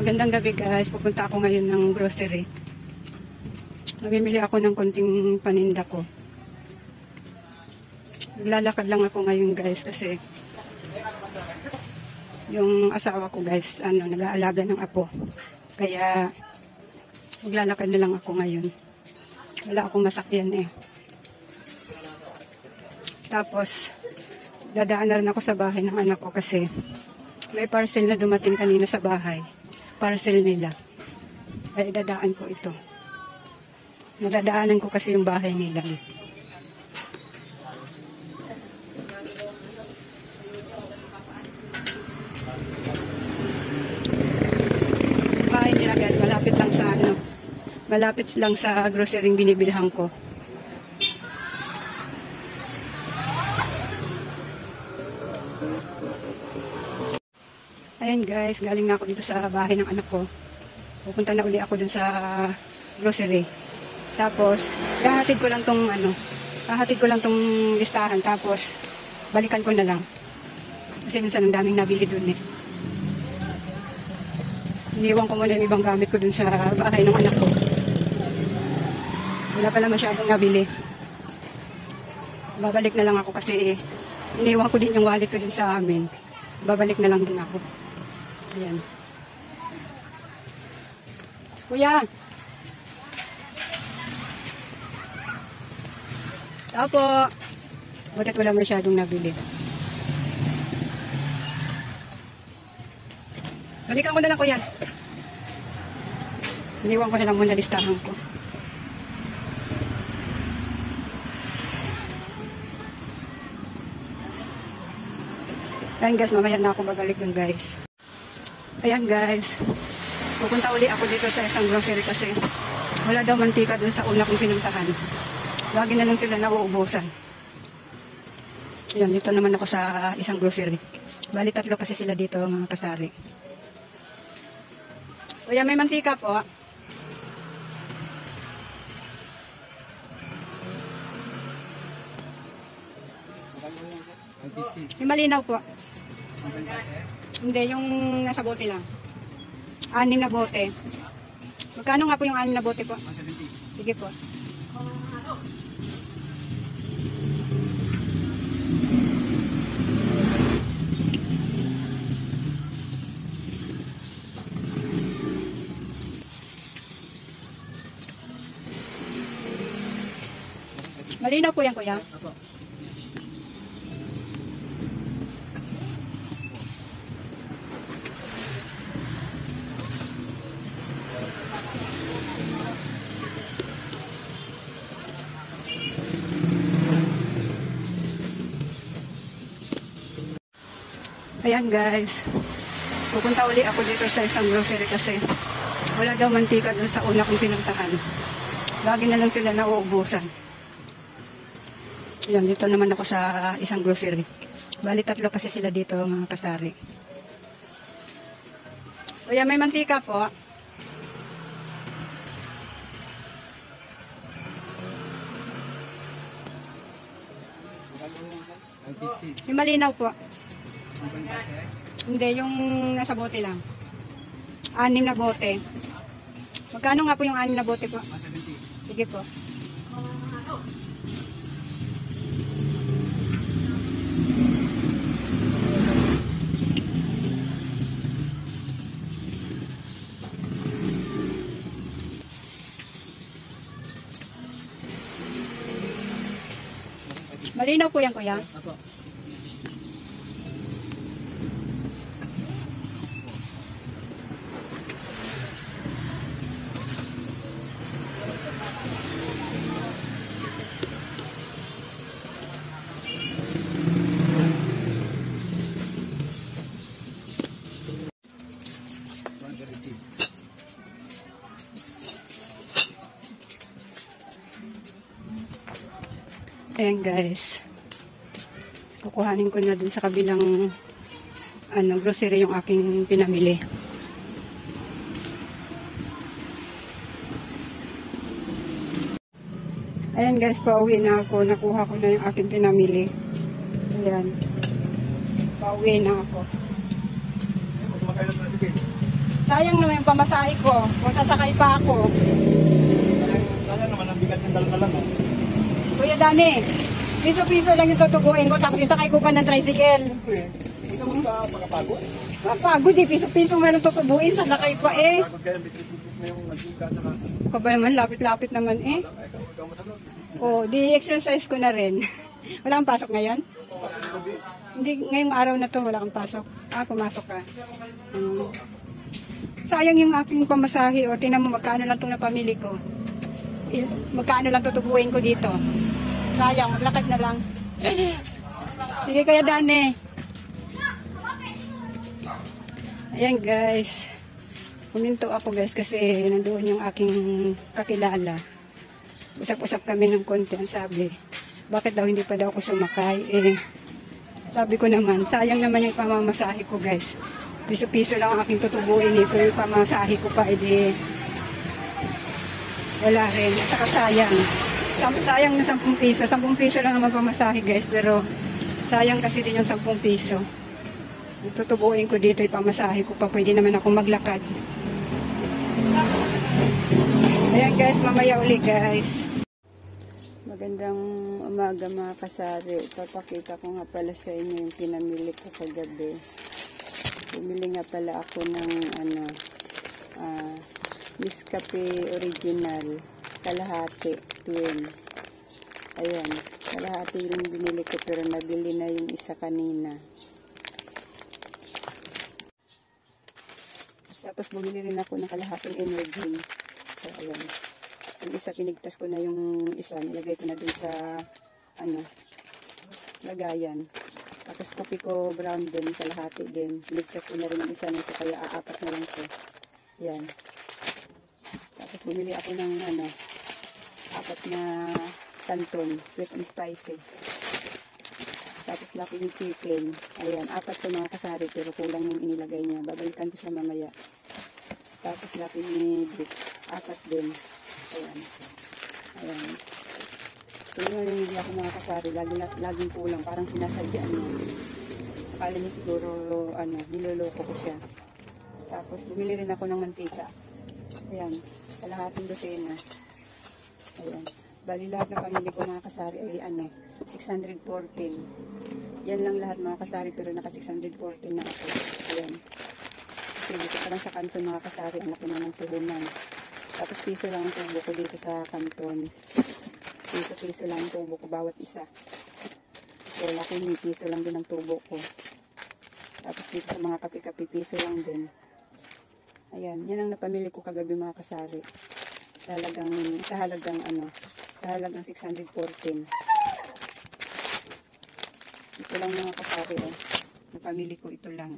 Magandang gabi guys, pupunta ako ngayon ng grocery. Mamimili ako ng konting paninda ko. Naglalakad lang ako ngayon guys kasi yung asawa ko guys, nag-aalaga ng apo. Kaya maglalakad na lang ako ngayon. Wala akong masakyan eh. Tapos dadaan na rin ako sa bahay ng anak ko kasi may parcel na dumating kanina sa bahay. Parcel nila. Ay dadaan ko ito. Nadadaanan ko kasi yung bahay nila. Bahay nila guys, malapit lang sa grocery binibilhan ko. Ayan guys, galing na ako dito sa bahay ng anak ko. Pupunta na uli ako dun sa grocery. Tapos, hahatid ko lang tong listahan. Tapos, balikan ko na lang. Kasi minsan ang daming nabili dun eh. Iniwan ko muna yung ibang gamit ko dun sa bahay ng anak ko. Wala pala masyadong nabili. Babalik na lang ako kasi iniwan ko din yung wallet ko dun sa amin. Babalik na lang din ako. Ayan. Kuya! Tao po! Butit wala masyadong nabili. Balikan ko na lang kuya. Iniwan ko na lang muna listahan ko. Ayan guys, mamaya na ako babalik dun guys. Ayan guys, pupunta uli ako dito sa isang grocery kasi wala daw mantika dun sa una kong pinuntahan. Lagi na lang sila nauubusan. Ayan, dito naman ako sa isang grocery. Bali 3 kasi sila dito mga kasari. Kuya, may mantika po. Yung malinaw po. Hindi, yung nasa bote lang. 6 na bote. Magkano nga po yung 6 na bote po? 170. Sige po. Malinaw po yan, kuya? Ayan guys, pupunta uli ako dito sa isang grocery kasi wala daw mantika dun sa una kong pinuntahan. Lagi na lang sila nauubusan. Ayan, dito naman ako sa isang grocery. Bali 3 kasi sila dito mga kasari. Kuya, may mantika po. Yung malinaw po. Hindi, yung nasa bote lang. 6 na bote. Magkano nga po yung 6 na bote po? 170. Sige po. Malinaw po yan, kuya? Apo. Ayan guys, kukuhanin ko na dun sa kabilang grocery yung aking pinamili. Ayan guys, pauwi na ako. Nakuha ko na yung aking pinamili. Ayan. Pauwi na ako. Sayang naman yung pamasahe ko. Kung sasakay pa ako. Sayang naman, ang bigat yung dala lang. Kuya Dani, piso-piso lang yung tutubuin ko. Tapos isakay ko pa ng tricycle. Siyempre, hindi ka magpapagapagod. Mapagod eh. Piso-piso nga lang tutubuin. Sasakay pa eh. Pagod kayo, bitit-bitit na yung nagsuka. Ako ba naman, lapit-lapit naman eh. Ikaw masagot. Oh, di-exercise ko na rin. Wala kang pasok ngayon? Hindi, ngayong araw na to wala kang pasok. Ah, pumasok ka. Sayang yung aking pamasahe. O, tinan mo, magkano lang itong napamili ko. Magkano lang tutubuin ko dito. Sayang, maglakad na lang. Sige, Kuya Dani. Ayan, guys. Huminto ako, guys, kasi nandoon yung aking kakilala. Usap-usap kami ng konti. Ang sabi, bakit daw hindi pa daw ako sumakay? Eh, sabi ko naman, sayang naman yung pamamasahe ko, guys. Piso-piso lang ang aking tutubuin. Ito yung pamamasahe ko pa, edi wala rin. At saka sayang. Sayang na 10 piso. 10 piso lang naman pamasahe, guys. Pero sayang kasi din yung 10 piso. Yung tutubuin ko dito yung pamasahe ko pa. Pwede naman ako maglakad. Ayan, guys. Mamaya uli, guys. Magandang umaga, mga kasari. Papakita ko nga pala sa inyo yung pinamili ko kagabi. Bumili nga pala ako ng Nescafe Original kalahati twin. Ayan, kalahati yung binili ko pero nabili na yung isa kanina. Tapos bumili rin ako ng kalahating energy. So, ayan. Yung isa, pinigtas ko na yung isa. Nilagay ko na dun sa, lagayan. Tapos kopi ko brown din, kalahati din. Pinigtas ko na rin yung isa nito, kaya aapat na lang ko. Yan. Tapos bumili ako ng, apat na canton, sweet and spicy. Tapos laki yung chicken. Ayan, apat ko mga kasari, pero kulang yung inilagay niya. Babalikan ko siya mamaya. Tapos laki ni Brick. Apat din. Ayan. Ayan. Kung yung hindi ako mga kasari, laging kulang. Parang sinasadyaan niya. Akala niya siguro, niloloko ko siya. Tapos, bumili rin ako ng mantika. Ayan. Kalahating dosena. Ayan. Bali lahat na pamili ko mga kasari ay 614. Yan lang lahat mga kasari, pero naka 614 na ako. Ayan. Kasi dito pa lang sa kanton mga kasari, ang laki na ng tubunan. Tapos piso lang ang tubo ko dito sa kanton. Piso lang ang tubo ko bawat isa. So laki ni piso lang din ang tubo ko. Tapos dito sa mga kape-kape piso lang din. Ayan, yan ang napamili ko kagabi mga kasari. Sa halagang 614. Ito lang mga kasari napamili ko, ito lang.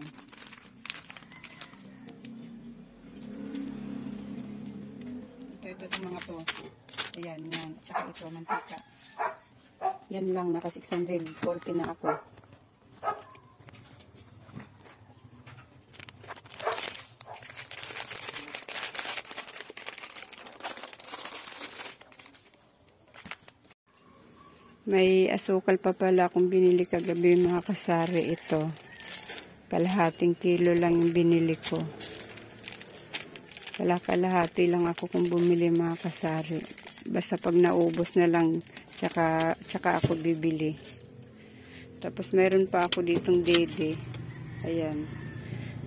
Ito mga to. Ayan, yan. Tsaka ito, mantika. Yan lang, naka 640 na ako. May asukal pa pala akong binili kagabi mga kasari. Ito. Kalahating kilo lang yung binili ko. Kalahati lang ako kung bumili mga kasari. Basta pag naubos na lang, tsaka ako bibili. Tapos mayroon pa ako ditong dede. Ayan.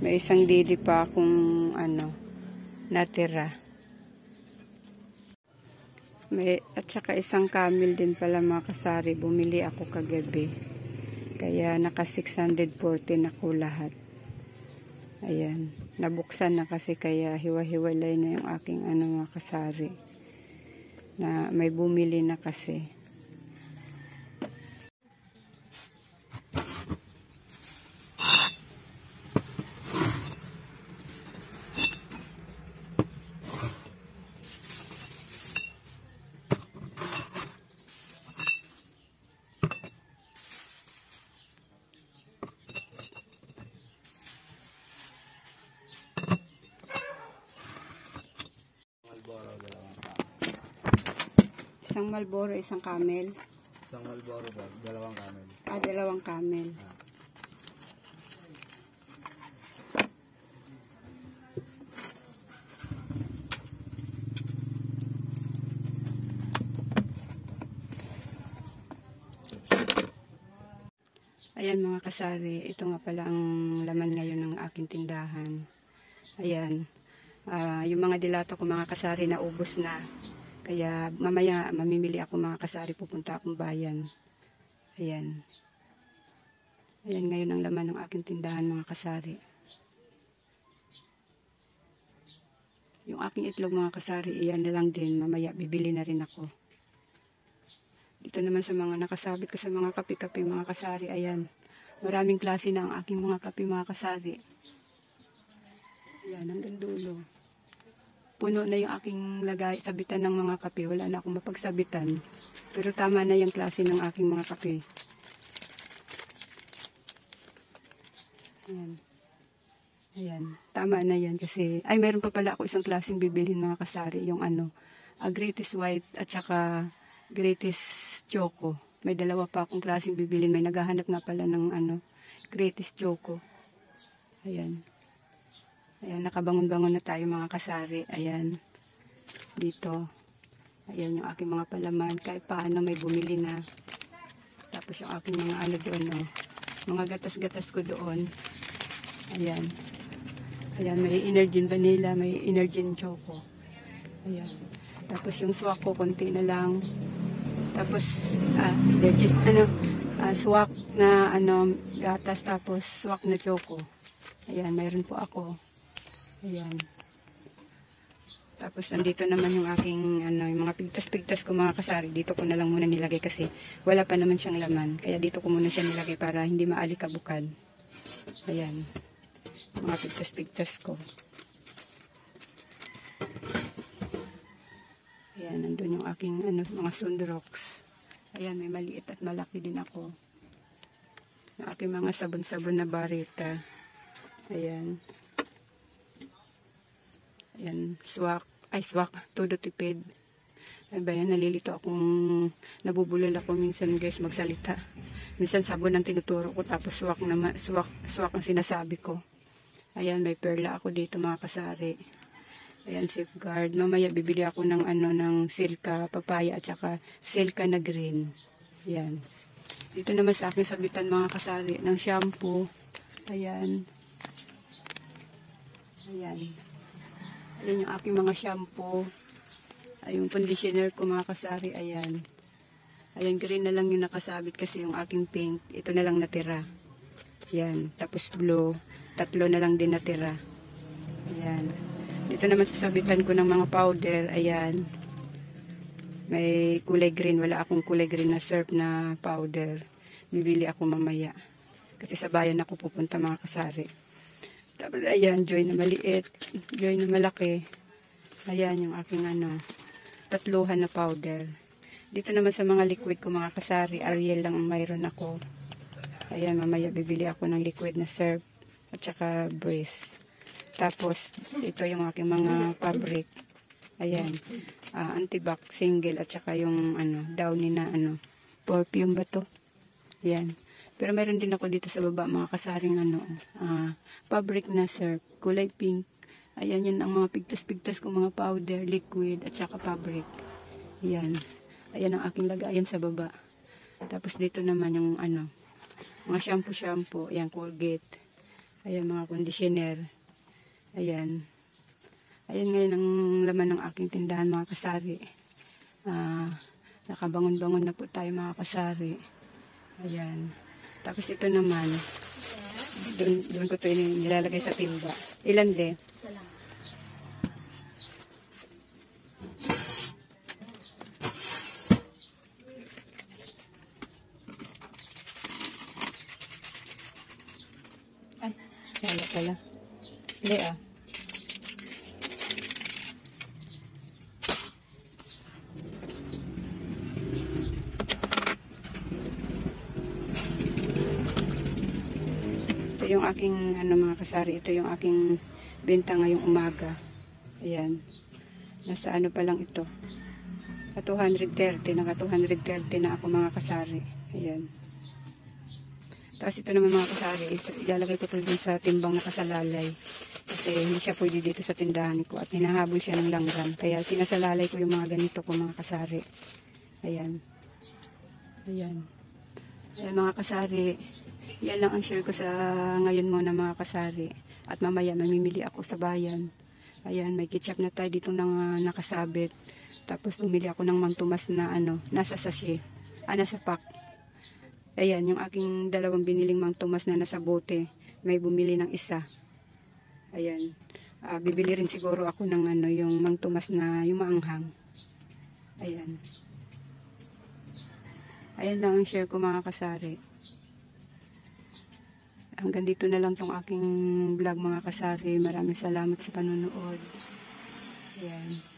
May isang dede pa akong natira. At saka isang camel din pala mga kasari. Bumili ako kagabi. Kaya naka 614 ako lahat. Ayan. Nabuksan na kasi kaya hiwa-hiwalay na yung aking mga kasari. Na may bumili na kasi. Isang Marlboro, isang camel. Isang Marlboro po, dalawang camel. Dalawang camel. Ayan mga kasari, ito nga pala ang laman ngayon ng aking tindahan. Ayan, yung mga dilato ko mga kasari na ubos na. Kaya mamaya mamimili ako mga kasari, pupunta akong bayan. Ayan. Ayan ngayon ang laman ng aking tindahan mga kasari. Yung aking itlog mga kasari, iyan na lang din. Mamaya bibili na rin ako. Ito naman sa mga nakasabit ko sa mga kape-kape mga kasari. Ayan. Maraming klase na ang aking mga kape mga kasari. Ayan, hanggang dulo. Puno na yung aking lagay, sabitan ng mga kape. Wala na akong mapagsabitan. Pero tama na yung klase ng aking mga kape. Ayan. Ayan. Tama na yan kasi, ay mayroon pa pala ako isang klaseng bibilhin mga kasari. Yung greatest white at saka greatest choco. May dalawa pa akong klaseng bibilhin. May naghahanap nga pala ng greatest choco. Ayan. Ayan, nakabangon-bangon na tayo mga kasari. Ayan. Dito. Ayan yung aking mga palaman. Kahit paano may bumili na. Tapos yung aking mga doon, mga gatas-gatas ko doon. Ayan. Ayan, may Energin Vanilla, may Energin Choco. Ayan. Tapos yung swak ko, konti na lang. Tapos, Energin, swak na, gatas, tapos swak na choco. Ayan, mayroon po ako. Ayan. Tapos, nandito naman yung aking, yung mga pigtas-pigtas ko mga kasari. Dito ko na lang muna nilagay kasi wala pa naman siyang laman. Kaya dito ko muna siya nilagay para hindi maalikabukad. Ayan. Mga pigtas-pigtas ko. Ayan, nandun yung aking mga Sundrox. Ayan, may maliit at malaki din ako. Yung aking mga sabon-sabon na barita. Ayan. Ayan, swak. Ay, swak. Todo tipid. Ay ba yan, nalilito akong nabubulol ako minsan guys magsalita. Minsan sabon ang tinuturo ko tapos swak ang sinasabi ko. Ayan, may perla ako dito mga kasari. Ayan, safeguard. Mamaya bibili ako ng ng silka, papaya at saka silka na green. Ayan. Dito naman sa akin sabitan mga kasari ng shampoo. Ayan. Ayan. Ayan yung aking mga shampoo. Ay, yung conditioner ko mga kasari. Ayan. Ayan, green na lang yung nakasabit kasi yung aking pink. Ito na lang natira. Ayan. Tapos blue. 3 na lang din natira. Ayan. Dito naman sasabitan ko ng mga powder. Ayan. May kulay green. Wala akong kulay green na surf na powder. Bibili ako mamaya. Kasi sa bayan ako pupunta mga kasari. Tapos ayan, Joy na maliit. Joy na malaki. Ayan yung aking 3 na powder. Dito naman sa mga liquid ko mga kasari. Ariel lang ang mayroon ako. Ayan, mamaya bibili ako ng liquid na surf. At saka breeze. Tapos, ito yung aking mga fabric. Ayan. Antibac single at saka yung downy na perfume ba to? Ayan. Pero meron din ako dito sa baba mga kasaring fabric na surf. Kulay pink. Ayan yun ang mga pigtas-pigtas ko mga powder, liquid at saka fabric. Ayan. Ayan ang aking lagayan sa baba. Tapos dito naman yung mga shampoo. Ayan, Colgate. Ayan, mga conditioner. Ayan. Ayan ngayon ang laman ng aking tindahan mga kasari. Nakabangon-bangon na po tayo mga kasari. Ayan. Tapos ito naman, doon ko ito nilalagay sa timba. Ilan de? Ay, wala pala. Hindi Ito yung aking mga kasari, ito yung aking benta ngayong umaga. Ayan. Nasa pa lang ito. Naka 230 na ako mga kasari. Ayan. Tapos ito naman mga kasari, ilalagay ko ito din sa timbang nakasalalay. Kasi hindi siya pwede dito sa tindahan ko at hinahabol siya ng langgam. Kaya sinasalalay ko yung mga ganito ko mga kasari. Ayan. Ayan. Ayan mga kasari. yan lang ang share ko sa ngayon muna mga kasari. At mamaya mamimili ako sa bayan. Ayan, may ketchup na tayo dito nang nakasabit. Tapos bumili ako ng Mang Tomas na nasa sachet. Nasa pack. Ayan, yung aking dalawang biniling Mang Tomas na nasa bote. May bumili ng isa. Ayan. Bibili rin siguro ako ng yung Mang Tomas na yung maanghang. Ayan. Ayan lang ang share ko mga kasari. Hanggang dito na lang tong aking vlog mga kasari. Maraming salamat sa panonood. Ayan.